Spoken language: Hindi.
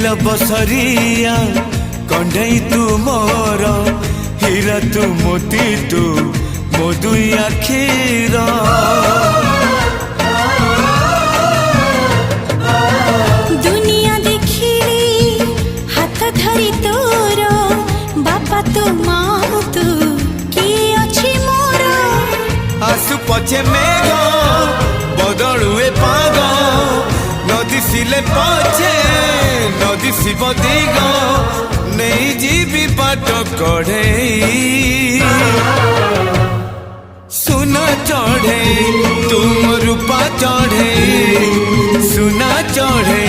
दिल बसरिया कंढई तू मोर हीरा तू मोती तू मो दुई आखिर दुनिया देखिली हाथ धरी तोर बापा तू माँ तू किए अच्छी मोर आसु पछे मेघ बदलुए पाग नदी सिले पछे नदी शिव दिग नहीं जीवी बाट कढ़े सुना चढ़े तुम रूपा चढ़े सुना चढ़े